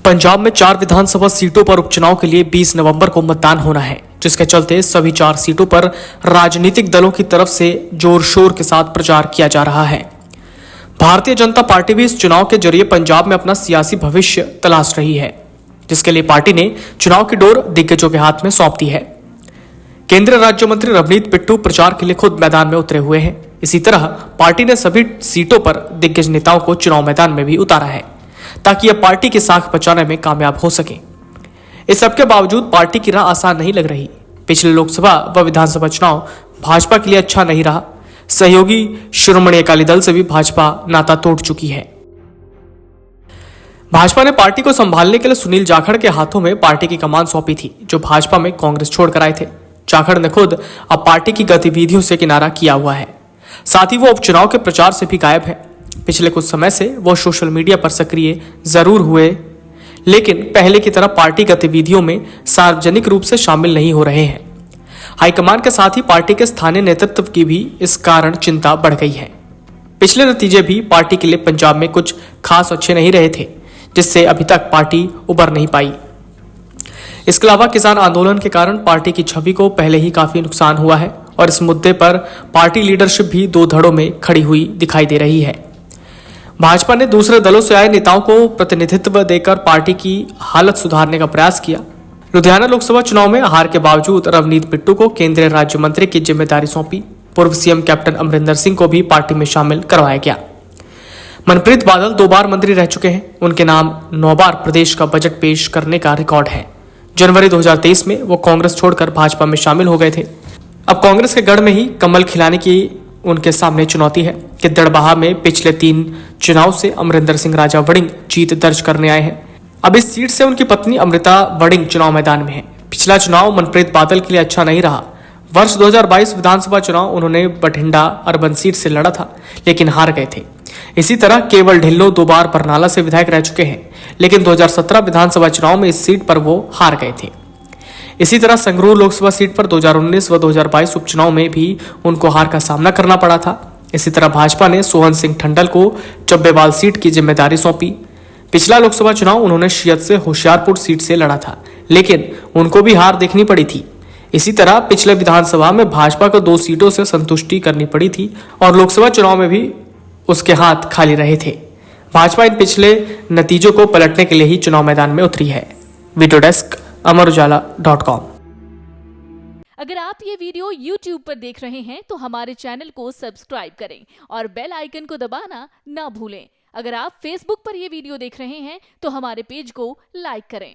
पंजाब में 4 विधानसभा सीटों पर उपचुनाव के लिए 20 नवंबर को मतदान होना है, जिसके चलते सभी 4 सीटों पर राजनीतिक दलों की तरफ से जोर शोर के साथ प्रचार किया जा रहा है। भारतीय जनता पार्टी भी इस चुनाव के जरिए पंजाब में अपना सियासी भविष्य तलाश रही है, जिसके लिए पार्टी ने चुनाव की डोर दिग्गजों के हाथ में सौंप दी है। केंद्रीय राज्य मंत्री रवनीत बिट्टू प्रचार के लिए खुद मैदान में उतरे हुए हैं। इसी तरह पार्टी ने सभी सीटों पर दिग्गज नेताओं को चुनाव मैदान में भी उतारा है, ताकि यह पार्टी की साख बचाने में कामयाब हो सके। इस सबके बावजूद पार्टी की राह आसान नहीं लग रही। पिछले लोकसभा व विधानसभा चुनाव भाजपा के लिए अच्छा नहीं रहा। सहयोगी शिरोमणि अकाली दल से भी भाजपा नाता तोड़ चुकी है। भाजपा ने पार्टी को संभालने के लिए सुनील जाखड़ के हाथों में पार्टी की कमान सौंपी थी, जो भाजपा में कांग्रेस छोड़कर आए थे। जाखड़ ने खुद अब पार्टी की गतिविधियों से किनारा किया हुआ है। साथ ही वो उपचुनाव के प्रचार से भी गायब है। पिछले कुछ समय से वो सोशल मीडिया पर सक्रिय जरूर हुए, लेकिन पहले की तरह पार्टी गतिविधियों में सार्वजनिक रूप से शामिल नहीं हो रहे हैं। हाईकमान के साथ ही पार्टी के स्थानीय नेतृत्व की भी इस कारण चिंता बढ़ गई है। पिछले नतीजे भी पार्टी के लिए पंजाब में कुछ खास अच्छे नहीं रहे थे, जिससे अभी तक पार्टी उबर नहीं पाई। इसके अलावा किसान आंदोलन के कारण पार्टी की छवि को पहले ही काफी नुकसान हुआ है और इस मुद्दे पर पार्टी लीडरशिप भी दो धड़ों में खड़ी हुई दिखाई दे रही है। भाजपा ने दूसरे दलों से आए नेताओं को प्रतिनिधित्व देकर पार्टी की हालत सुधारने का प्रयास किया। लुधियाना लोकसभा चुनाव में हार के बावजूद रवनीत बिट्टू को केंद्रीय राज्य मंत्री की जिम्मेदारी सौंपी। पूर्व सीएम कैप्टन अमरिंदर सिंह को भी पार्टी में शामिल करवाया गया। मनप्रीत बादल 2 बार मंत्री रह चुके हैं। उनके नाम 9 बार प्रदेश का बजट पेश करने का रिकॉर्ड है। जनवरी 2023 में वो कांग्रेस छोड़कर भाजपा में शामिल हो गए थे। अब कांग्रेस के गढ़ में ही कमल खिलाने की उनके सामने चुनौती है। गिद्दड़बाहा में पिछले 3 चुनाव से अमरिंदर सिंह राजा वड़िंग जीत दर्ज करने आए हैं। अब इस सीट से उनकी पत्नी अमृता वड़िंग चुनाव मैदान में है। पिछला चुनाव मनप्रीत बादल के लिए अच्छा नहीं रहा। वर्ष 2022 विधानसभा चुनाव उन्होंने बठिंडा अर्बन सीट से लड़ा था, लेकिन हार गए थे। इसी तरह केवल ढिल्लो 2 बार बरनाला से विधायक रह चुके हैं, लेकिन 2017 विधानसभा चुनाव में इस सीट पर वो हार गए थे। इसी तरह संगरूर लोकसभा सीट पर 2019 व 2022 उपचुनाव में भी उनको हार का सामना करना पड़ा था। इसी तरह भाजपा ने सोहन सिंह ठंडल को चब्बेवाल सीट की जिम्मेदारी सौंपी। पिछला लोकसभा चुनाव उन्होंने शियत से होशियारपुर सीट से लड़ा था, लेकिन उनको भी हार देखनी पड़ी थी। इसी तरह पिछले विधानसभा में भाजपा को 2 सीटों से संतुष्टि करनी पड़ी थी और लोकसभा चुनाव में भी उसके हाथ खाली रहे थे। भाजपा इन पिछले नतीजों को पलटने के लिए ही चुनाव मैदान में उतरी है। वीडियो डेस्क अमरउजाला.com। अगर आप ये वीडियो YouTube पर देख रहे हैं तो हमारे चैनल को सब्सक्राइब करें और बेल आइकन को दबाना ना भूलें। अगर आप Facebook पर ये वीडियो देख रहे हैं तो हमारे पेज को लाइक करें।